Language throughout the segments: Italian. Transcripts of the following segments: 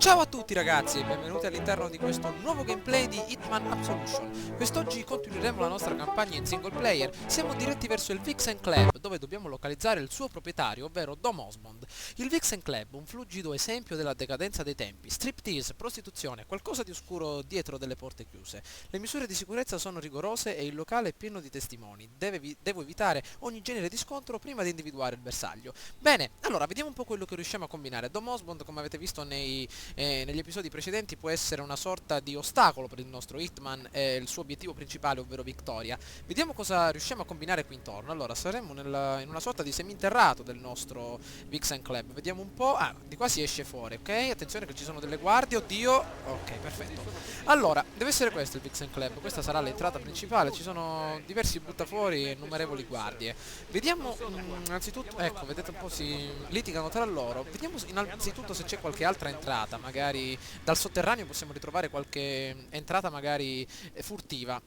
Ciao a tutti ragazzi e benvenuti all'interno di questo nuovo gameplay di Hitman Absolution. Quest'oggi continueremo la nostra campagna in single player. Siamo diretti verso il Vixen Club, dove dobbiamo localizzare il suo proprietario, ovvero Dom Osmond. Il Vixen Club, un fluggido esempio della decadenza dei tempi. Striptease, prostituzione, qualcosa di oscuro dietro delle porte chiuse. Le misure di sicurezza sono rigorose e il locale è pieno di testimoni. Devo evitare ogni genere di scontro prima di individuare il bersaglio. Bene, allora vediamo un po' quello che riusciamo a combinare. Dom Osmond, come avete visto negli episodi precedenti, può essere una sorta di ostacolo per il nostro Hitman e il suo obiettivo principale, ovvero vittoria. Vediamo cosa riusciamo a combinare qui intorno. Allora, saremo in una sorta di seminterrato del nostro Vixen Club. Vediamo un po'. Ah, di qua si esce fuori, ok? Attenzione che ci sono delle guardie, oddio. Ok, perfetto. Allora, deve essere questo il Vixen Club. Questa sarà l'entrata principale. Ci sono diversi buttafuori e innumerevoli guardie. Vediamo innanzitutto, ecco, vedete un po' si litigano tra loro. Vediamo innanzitutto se c'è qualche altra entrata, magari dal sotterraneo possiamo ritrovare qualche entrata magari furtiva,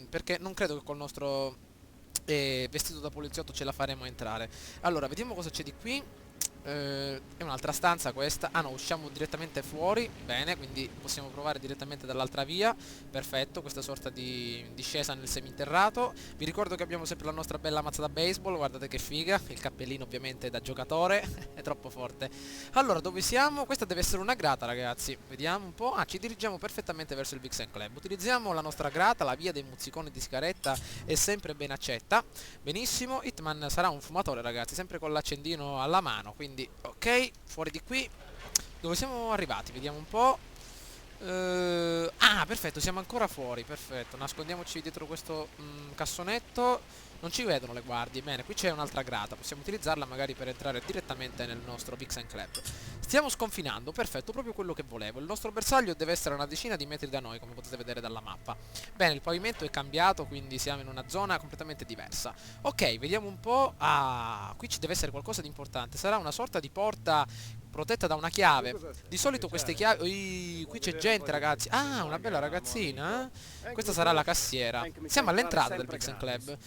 perché non credo che col nostro vestito da poliziotto ce la faremo entrare. Allora, vediamo cosa c'è di qui. È un'altra stanza questa. Ah no, usciamo direttamente fuori. Bene, quindi possiamo provare direttamente dall'altra via. Perfetto, questa sorta di discesa nel seminterrato. Vi ricordo che abbiamo sempre la nostra bella mazza da baseball. Guardate che figa. Il cappellino ovviamente da giocatore. È troppo forte. Allora, dove siamo? Questa deve essere una grata, ragazzi. Vediamo un po'. Ah, ci dirigiamo perfettamente verso il Vixen Club. Utilizziamo la nostra grata. La via dei mozziconi di sigaretta è sempre ben accetta. Benissimo. Hitman sarà un fumatore, ragazzi, sempre con l'accendino alla mano. Quindi ok, fuori di qui. Dove siamo arrivati? Vediamo un po'. Ah, perfetto, siamo ancora fuori. Perfetto, nascondiamoci dietro questo cassonetto. Non ci vedono le guardie. Bene, qui c'è un'altra grata. Possiamo utilizzarla magari per entrare direttamente nel nostro Vixen Club. Stiamo sconfinando, perfetto, proprio quello che volevo. Il nostro bersaglio deve essere a una decina di metri da noi, come potete vedere dalla mappa. Bene, il pavimento è cambiato, quindi siamo in una zona completamente diversa. Ok, vediamo un po'. Ah, qui ci deve essere qualcosa di importante. Sarà una sorta di porta protetta da una chiave. Di solito queste chiavi... qui c'è gente, ragazzi. Ah, una bella ragazzina. Questa sarà la cassiera. Siamo all'entrata del Vixen Club.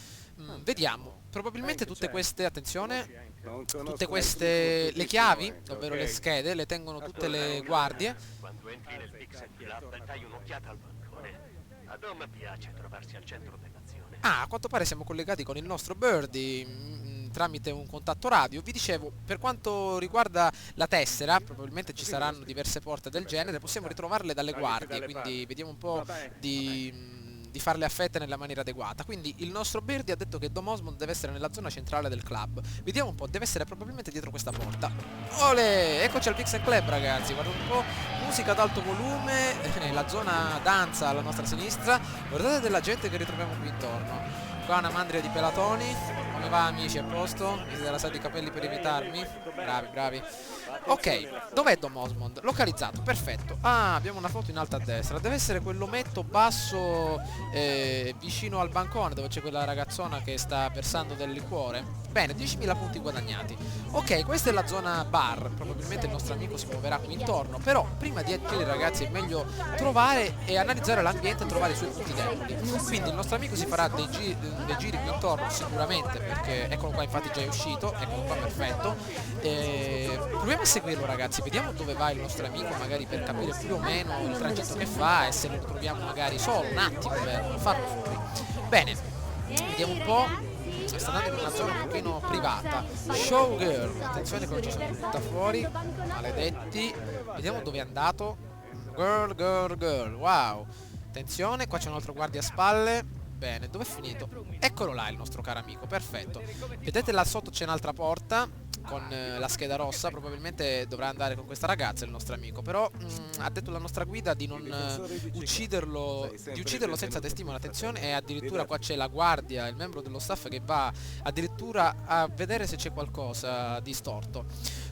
Vediamo. Probabilmente tutte queste... attenzione. Tutte queste... le chiavi, ovvero le schede, le tengono tutte le guardie. Quando entri nel Pixel Club, dai un'occhiata al bancone. A Dom piace trovarsi al centro dell'azione. Ah, a quanto pare siamo collegati con il nostro Birdie tramite un contatto radio. Vi dicevo, per quanto riguarda la tessera, probabilmente ci saranno diverse porte del genere, possiamo ritrovarle dalle guardie, quindi vediamo un po' di farle affette nella maniera adeguata. Quindi il nostro Birdie ha detto che Dom Osmond deve essere nella zona centrale del club. Vediamo un po', deve essere probabilmente dietro questa porta. Ole! Eccoci al Vixen Club, ragazzi, guardate un po', musica ad alto volume, la zona danza alla nostra sinistra. Guardate della gente che ritroviamo qui intorno. Qua una mandria di pelatoni. Come va, amici, a posto? Vi siete rasati i capelli per evitarmi? Bravi, bravi. Ok, dov'è Dom Osmond? Localizzato, perfetto. Ah, abbiamo una foto in alto a destra. Deve essere quell'ometto basso vicino al bancone, dove c'è quella ragazzona che sta versando del liquore. Bene, 10.000 punti guadagnati. Ok, questa è la zona bar. Probabilmente il nostro amico si muoverà qui intorno. Però prima di agire, ragazzi, è meglio trovare e analizzare l'ambiente e trovare i suoi punti deboli. Quindi il nostro amico si farà dei giri qui intorno sicuramente, perché eccolo qua, infatti già è uscito. Eccolo qua, perfetto. Proviamo a seguirlo, ragazzi. Vediamo dove va il nostro amico, magari per capire più o meno il tragitto che fa e se lo troviamo magari solo un attimo per farlo fuori. Bene, vediamo un po'. Sta andando in una zona un pochino privata. Showgirl, attenzione che ci sono tutta fuori. Maledetti. Vediamo dove è andato. Girl, girl, girl. Wow. Attenzione, qua c'è un altro guardia a spalle. Bene, dove è finito? Eccolo là il nostro caro amico, perfetto. Vedete là sotto c'è un'altra porta con la scheda rossa. Probabilmente dovrà andare con questa ragazza il nostro amico. Però ha detto la nostra guida di non ucciderlo, di ucciderlo senza testimone. Attenzione, e addirittura qua c'è la guardia, il membro dello staff che va addirittura a vedere se c'è qualcosa di storto.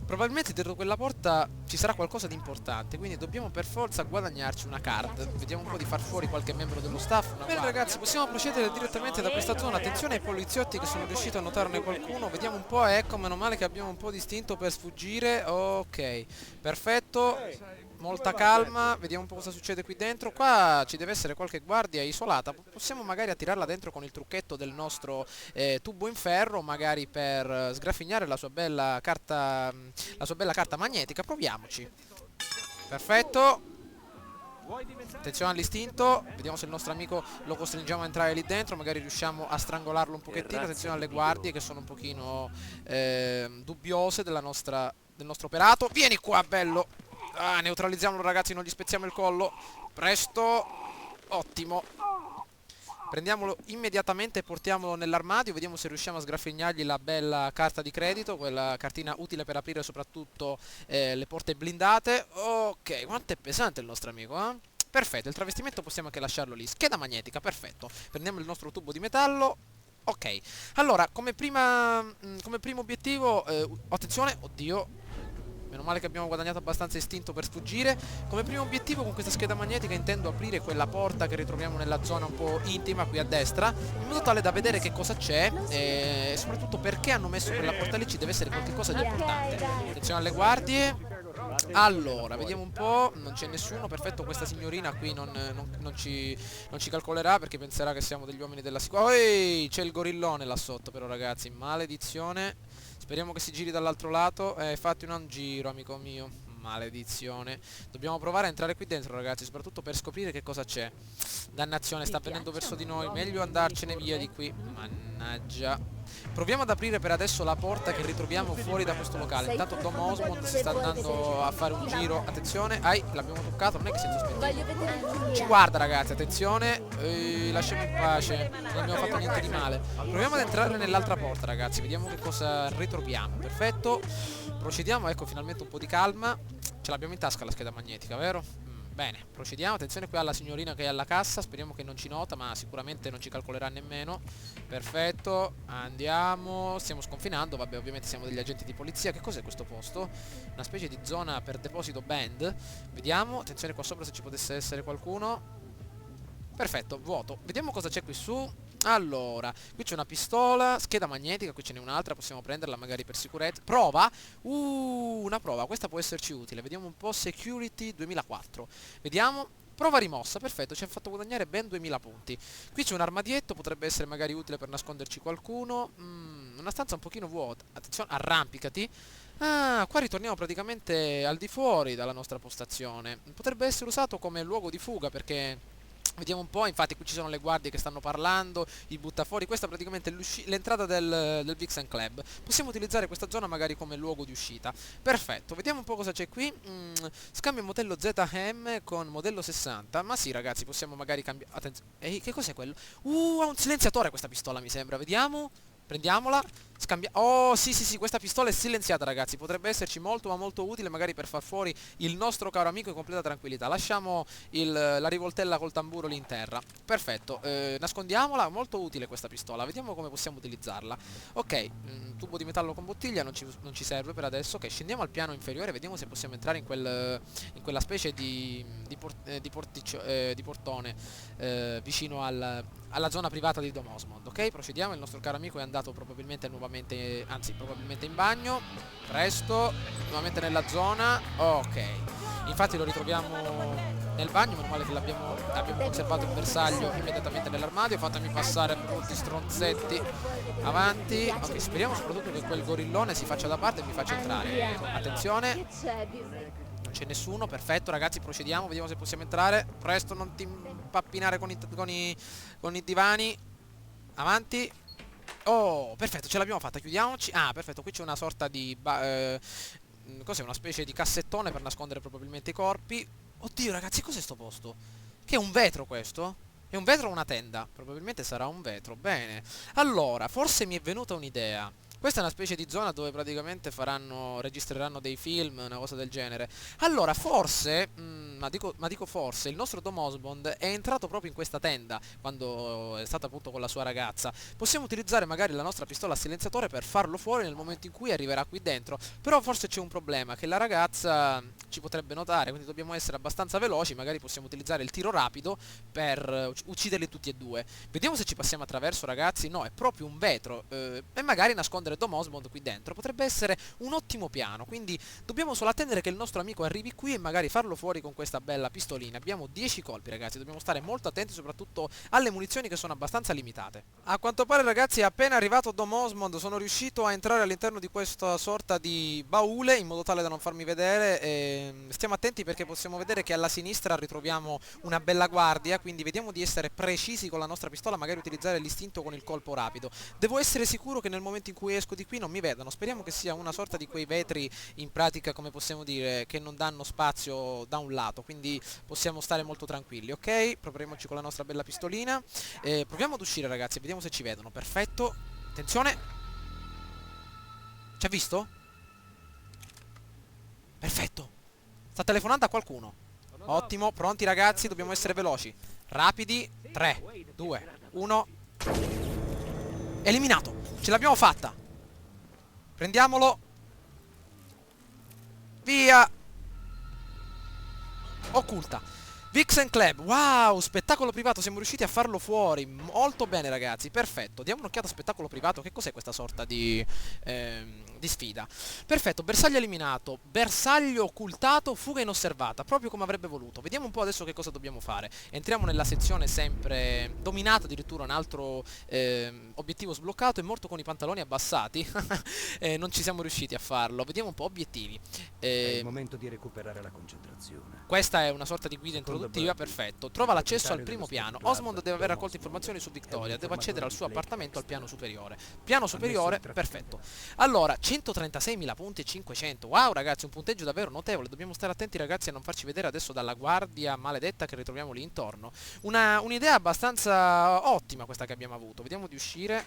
Probabilmente dietro quella porta ci sarà qualcosa di importante, quindi dobbiamo per forza guadagnarci una card. Vediamo un po' di far fuori qualche membro dello staff. Bene, ragazzi, possiamo procedere direttamente da questa zona. Attenzione ai poliziotti che sono riusciti a notarne qualcuno. Vediamo un po', ecco, meno male che abbiamo un po' di istinto per sfuggire. Ok, perfetto. Molta calma, vediamo un po' cosa succede qui dentro. Qua ci deve essere qualche guardia isolata. Possiamo magari attirarla dentro con il trucchetto del nostro tubo in ferro, magari per sgraffignare la sua bella carta magnetica. Proviamoci. Perfetto. Attenzione all'istinto. Vediamo se il nostro amico lo costringiamo a entrare lì dentro. Magari riusciamo a strangolarlo un pochettino. Attenzione alle guardie che sono un pochino dubbiose del nostro operato. Vieni qua, bello. Ah, neutralizziamolo ragazzi, non gli spezziamo il collo. Presto. Ottimo. Prendiamolo immediatamente e portiamolo nell'armadio. Vediamo se riusciamo a sgraffignargli la bella carta di credito, quella cartina utile per aprire soprattutto le porte blindate. Ok, quanto è pesante il nostro amico, eh? Perfetto, il travestimento possiamo anche lasciarlo lì. Scheda magnetica, perfetto. Prendiamo il nostro tubo di metallo. Ok, allora, come primo obiettivo, attenzione, oddio, meno male che abbiamo guadagnato abbastanza istinto per sfuggire. Come primo obiettivo con questa scheda magnetica intendo aprire quella porta che ritroviamo nella zona un po' intima qui a destra, in modo tale da vedere che cosa c'è e soprattutto perché hanno messo quella porta lì. Ci deve essere qualcosa di importante. Attenzione alle guardie. Allora, vediamo un po'. Non c'è nessuno, perfetto. Questa signorina qui non ci calcolerà perché penserà che siamo degli uomini della sicurezza. Ehi, c'è il gorillone là sotto però ragazzi, maledizione. Speriamo che si giri dall'altro lato. Fatti un giro, amico mio. Maledizione. Dobbiamo provare a entrare qui dentro, ragazzi, soprattutto per scoprire che cosa c'è. Dannazione, sta venendo verso di noi. Meglio andarcene via di qui. Mannaggia. Proviamo ad aprire per adesso la porta che ritroviamo fuori da questo locale. Intanto Tom Osmond si sta andando a fare un giro. Attenzione. L'abbiamo toccato, non è che si è sospettito. Ci guarda ragazzi, attenzione. Lasciamo in pace. Non abbiamo fatto niente di male. Proviamo ad entrare nell'altra porta, ragazzi. Vediamo che cosa ritroviamo. Perfetto. Procediamo, ecco, finalmente un po' di calma. Ce l'abbiamo in tasca la scheda magnetica, vero? Bene, procediamo. Attenzione qui alla signorina che è alla cassa. Speriamo che non ci nota, ma sicuramente non ci calcolerà nemmeno. Perfetto, andiamo. Stiamo sconfinando, vabbè, ovviamente siamo degli agenti di polizia. Che cos'è questo posto? Una specie di zona per deposito band. Vediamo, attenzione qua sopra se ci potesse essere qualcuno. Perfetto, vuoto. Vediamo cosa c'è qui su. Allora, qui c'è una pistola, scheda magnetica, qui ce n'è un'altra, possiamo prenderla magari per sicurezza. Prova? Una prova, questa può esserci utile. Vediamo un po', Security 2004. Vediamo, prova rimossa, perfetto, ci ha fatto guadagnare ben 2000 punti. Qui c'è un armadietto, potrebbe essere magari utile per nasconderci qualcuno. Una stanza un pochino vuota. Attenzione, arrampicati. Ah, qua ritorniamo praticamente al di fuori dalla nostra postazione. Potrebbe essere usato come luogo di fuga perché... Vediamo un po', infatti qui ci sono le guardie che stanno parlando, i buttafuori. Questa è praticamente l'entrata del Vixen Club. Possiamo utilizzare questa zona magari come luogo di uscita. Perfetto, vediamo un po' cosa c'è qui. Scambio modello ZM con modello 60. Ma sì ragazzi, possiamo magari cambiare. Attenzione, ehi, che cos'è quello? Ha un silenziatore questa pistola mi sembra, vediamo. Prendiamola. Oh sì, questa pistola è silenziata ragazzi. Potrebbe esserci molto ma molto utile magari per far fuori il nostro caro amico in completa tranquillità. Lasciamo la rivoltella col tamburo lì in terra. Perfetto, nascondiamola. Molto utile questa pistola. Vediamo come possiamo utilizzarla. Ok, tubo di metallo con bottiglia non ci serve per adesso. Ok, scendiamo al piano inferiore. Vediamo se possiamo entrare in quella specie di portone vicino alla zona privata di Dom Osmond. Ok, procediamo. Il nostro caro amico è andato probabilmente probabilmente in bagno. Presto, nuovamente nella zona. Ok, infatti lo ritroviamo nel bagno. Meno male che abbiamo conservato il bersaglio immediatamente nell'armadio. Fatemi passare brutti stronzetti. Avanti. Ok, speriamo soprattutto che quel gorillone si faccia da parte e mi faccia entrare. Attenzione, non c'è nessuno. Perfetto ragazzi, procediamo. Vediamo se possiamo entrare. Presto, non ti impappinare con i divani. Avanti. Oh, perfetto, ce l'abbiamo fatta, chiudiamoci. Ah, perfetto, qui c'è una sorta di... cos'è? Una specie di cassettone per nascondere probabilmente i corpi. Oddio, ragazzi, cos'è sto posto? Che è un vetro questo? È un vetro o una tenda? Probabilmente sarà un vetro, bene. Allora, forse mi è venuta un'idea. Questa è una specie di zona dove praticamente registreranno dei film, una cosa del genere. Allora, forse, ma dico forse, il nostro Tom Osmond è entrato proprio in questa tenda quando è stato appunto con la sua ragazza. Possiamo utilizzare magari la nostra pistola a silenziatore per farlo fuori nel momento in cui arriverà qui dentro. Però forse c'è un problema, che la ragazza ci potrebbe notare, quindi dobbiamo essere abbastanza veloci. Magari possiamo utilizzare il tiro rapido per ucciderli tutti e due. Vediamo se ci passiamo attraverso, ragazzi. No, è proprio un vetro, e magari nascondere Tom Osmond qui dentro potrebbe essere un ottimo piano. Quindi dobbiamo solo attendere che il nostro amico arrivi qui e magari farlo fuori con questa bella pistolina. Abbiamo 10 colpi, ragazzi, dobbiamo stare molto attenti soprattutto alle munizioni che sono abbastanza limitate. A quanto pare, ragazzi, è appena arrivato Dom Osmond, sono riuscito a entrare all'interno di questa sorta di baule in modo tale da non farmi vedere. Stiamo attenti perché possiamo vedere che alla sinistra ritroviamo una bella guardia, quindi vediamo di essere precisi con la nostra pistola, magari utilizzare l'istinto con il colpo rapido. Devo essere sicuro che nel momento in cui esco di qui non mi vedano, speriamo che sia una sorta di quei vetri, in pratica, come possiamo dire, che non danno spazio da un lato, quindi possiamo stare molto tranquilli. Ok, proviamoci con la nostra bella pistolina, proviamo ad uscire, ragazzi, vediamo se ci vedono. Perfetto, attenzione, ci ha visto? Perfetto, sta telefonando a qualcuno. Ottimo, pronti, ragazzi, dobbiamo essere veloci, rapidi. 3, 2, 1. Eliminato, ce l'abbiamo fatta. Prendiamolo. Via. Occulta. Vixen Club, wow, spettacolo privato, siamo riusciti a farlo fuori. Molto bene, ragazzi, perfetto. Diamo un'occhiata a spettacolo privato. Che cos'è questa sorta di sfida? Perfetto, bersaglio eliminato, bersaglio occultato, fuga inosservata, proprio come avrebbe voluto. Vediamo un po' adesso che cosa dobbiamo fare. Entriamo nella sezione sempre dominata, addirittura un altro obiettivo sbloccato. È morto con i pantaloni abbassati. Non ci siamo riusciti a farlo. Vediamo un po' obiettivi. È il momento di recuperare la concentrazione. Questa è una sorta di guida introduttiva, perfetto. Trova l'accesso al primo piano. Osmond deve aver raccolto informazioni su Victoria. Deve accedere al suo appartamento al piano superiore. Piano superiore, perfetto. Allora, 136.000 punti e 500. Wow, ragazzi, un punteggio davvero notevole. Dobbiamo stare attenti, ragazzi, a non farci vedere adesso dalla guardia maledetta che ritroviamo lì intorno. Un'idea abbastanza ottima questa che abbiamo avuto. Vediamo di uscire.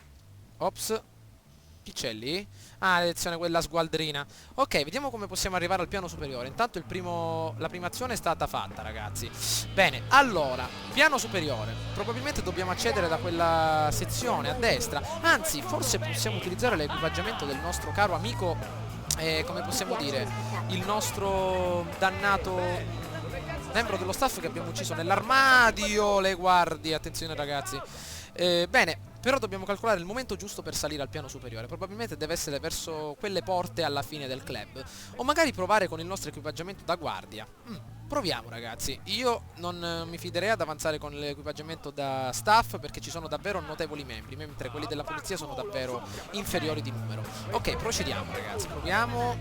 Ops. Chi c'è lì? Ah, lezione quella sgualdrina. Ok, vediamo come possiamo arrivare al piano superiore. Intanto la prima azione è stata fatta, ragazzi. Bene, allora, piano superiore. Probabilmente dobbiamo accedere da quella sezione a destra. Anzi, forse possiamo utilizzare l'equipaggiamento del nostro caro amico, come possiamo dire, il nostro dannato membro dello staff che abbiamo ucciso nell'armadio. Le guardie, attenzione, ragazzi. Bene, però dobbiamo calcolare il momento giusto per salire al piano superiore. Probabilmente deve essere verso quelle porte alla fine del club. O magari provare con il nostro equipaggiamento da guardia. Proviamo, ragazzi. Io non mi fiderei ad avanzare con l'equipaggiamento da staff, perché ci sono davvero notevoli membri, mentre quelli della polizia sono davvero inferiori di numero. Ok, procediamo, ragazzi. Proviamo.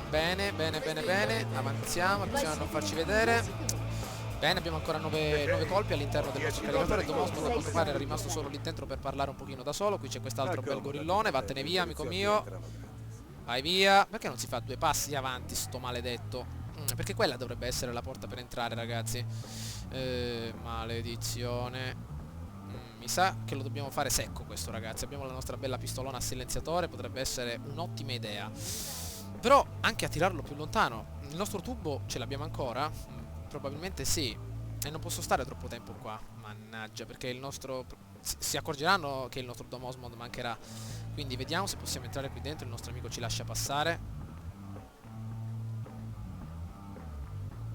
Bene, bene, bene, bene. Avanziamo, attenzione a non farci vedere. Bene, abbiamo ancora 9 colpi all'interno del nostro caricatore. Dom Osmond a quanto pare era rimasto solo lì dentro per parlare un pochino da solo. Qui c'è quest'altro bel gorillone. Vattene via, amico mio. Vai via. Perché non si fa 2 passi avanti, sto maledetto? Perché quella dovrebbe essere la porta per entrare, ragazzi. Maledizione. Mi sa che lo dobbiamo fare secco questo, ragazzi. Abbiamo la nostra bella pistolona a silenziatore. Potrebbe essere un'ottima idea. Però anche a tirarlo più lontano. Il nostro tubo ce l'abbiamo ancora? Probabilmente sì. E non posso stare troppo tempo qua. Mannaggia, perché il nostro... Si accorgeranno che il nostro Dom Osmond mancherà. Quindi vediamo se possiamo entrare qui dentro. Il nostro amico ci lascia passare.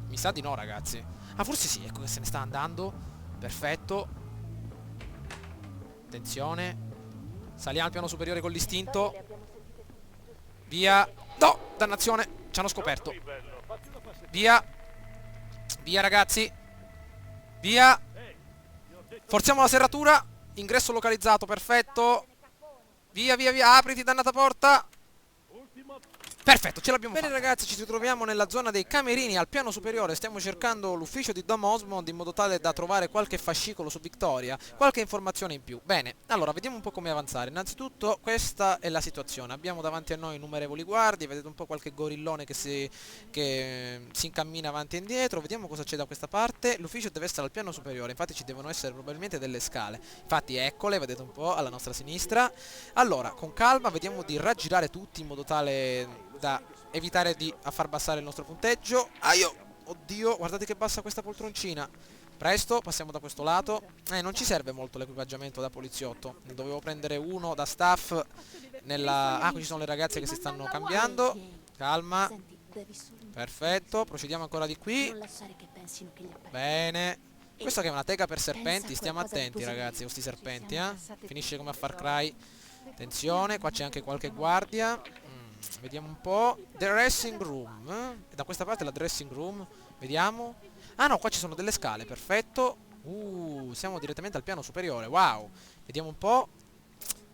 Mi sa di no, ragazzi. Ah, forse sì, ecco che se ne sta andando. Perfetto. Attenzione. Saliamo al piano superiore con l'istinto. Via. No, dannazione, ci hanno scoperto. Via. Via, ragazzi. Via. Forziamo la serratura. Ingresso localizzato, perfetto. Via, via, via, apriti, dannata porta. Perfetto, ce l'abbiamo fatta. Bene, ragazzi, ci ritroviamo nella zona dei camerini al piano superiore. Stiamo cercando l'ufficio di Dom Osmond in modo tale da trovare qualche fascicolo su Victoria, qualche informazione in più. Bene, allora vediamo un po' come avanzare. Innanzitutto questa è la situazione. Abbiamo davanti a noi innumerevoli guardie. Vedete un po' qualche gorillone che si incammina avanti e indietro. Vediamo cosa c'è da questa parte. L'ufficio deve essere al piano superiore, infatti ci devono essere probabilmente delle scale. Infatti eccole, vedete un po' alla nostra sinistra. Allora, con calma vediamo di raggirare tutti in modo tale da evitare di far abbassare il nostro punteggio. Oddio, guardate che bassa questa poltroncina. Presto, passiamo da questo lato. Non ci serve molto l'equipaggiamento da poliziotto. Ne dovevo prendere uno da staff nella... Ah, qui ci sono le ragazze che si stanno cambiando. Calma. Perfetto, procediamo ancora di qui. Bene. Questo che è una teca per serpenti. Stiamo attenti, ragazzi, con questi serpenti, Finisce come a Far Cry. Attenzione, qua c'è anche qualche guardia. Vediamo un po'. Dressing room. Da questa parte la dressing room. Vediamo. Ah no, qua ci sono delle scale, perfetto. Siamo direttamente al piano superiore, wow. Vediamo un po'.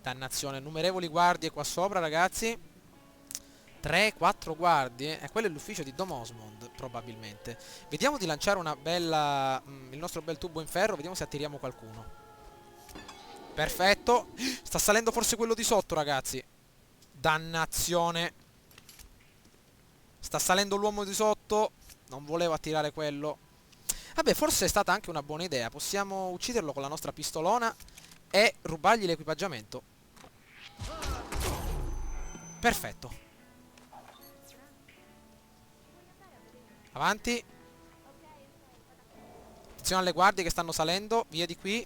Dannazione, numerevoli guardie qua sopra, ragazzi. 3, 4 guardie. Quello è l'ufficio di Dom Osmond, probabilmente. Vediamo di lanciare una bella... il nostro bel tubo in ferro, vediamo se attiriamo qualcuno. Perfetto. Sta salendo forse quello di sotto, ragazzi. Dannazione. Sta salendo l'uomo di sotto. Non volevo attirare quello. Vabbè, forse è stata anche una buona idea. Possiamo ucciderlo con la nostra pistolona e rubargli l'equipaggiamento. Perfetto. Avanti. Attenzione alle guardie che stanno salendo. Via di qui.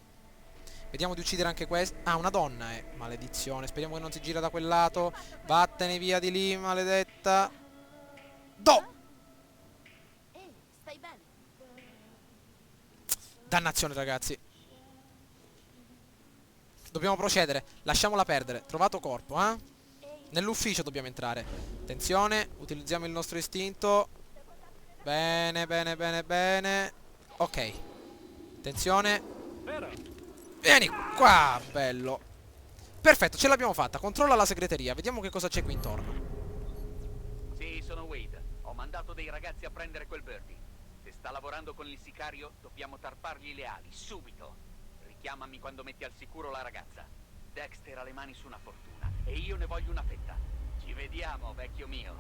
Vediamo di uccidere anche questo. Ah, una donna è. Maledizione. Speriamo che non si gira da quel lato. Vattene via di lì, maledetta. Ehi, stai bene? Dannazione, ragazzi. Dobbiamo procedere. Lasciamola perdere. Trovato corpo, eh? Nell'ufficio dobbiamo entrare. Attenzione. Utilizziamo il nostro istinto. Bene, bene, bene, bene. Ok. Attenzione. Vieni qua, bello. Perfetto, ce l'abbiamo fatta. Controlla la segreteria. Vediamo che cosa c'è qui intorno. Sì, sono Wade. Ho mandato dei ragazzi a prendere quel Birdie. Se sta lavorando con il sicario, dobbiamo tarpargli le ali, subito. Richiamami quando metti al sicuro la ragazza. Dexter ha le mani su una fortuna e io ne voglio una fetta. Ci vediamo, vecchio mio.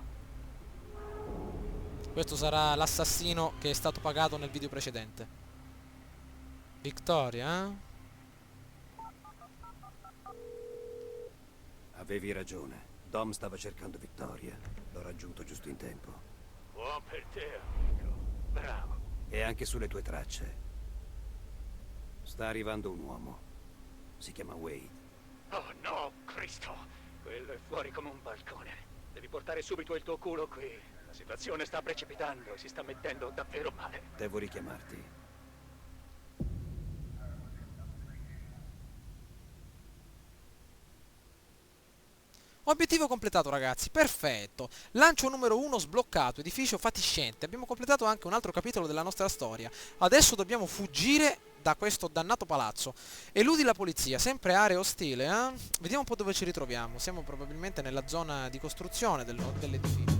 Questo sarà l'assassino che è stato pagato nel video precedente. Victoria, eh? Avevi ragione. Dom stava cercando Victoria. L'ho raggiunto giusto in tempo. Buon per te, amico. Bravo. E anche sulle tue tracce. Sta arrivando un uomo. Si chiama Wade. Oh no, Cristo. Quello è fuori come un balcone. Devi portare subito il tuo culo qui. La situazione sta precipitando e si sta mettendo davvero male. Devo richiamarti. Obiettivo completato, ragazzi, perfetto. Lancio numero 1 sbloccato, edificio fatiscente. Abbiamo completato anche un altro capitolo della nostra storia. Adesso dobbiamo fuggire da questo dannato palazzo. Eludi la polizia, sempre area ostile, eh? Vediamo un po' dove ci ritroviamo. Siamo probabilmente nella zona di costruzione dell'edificio.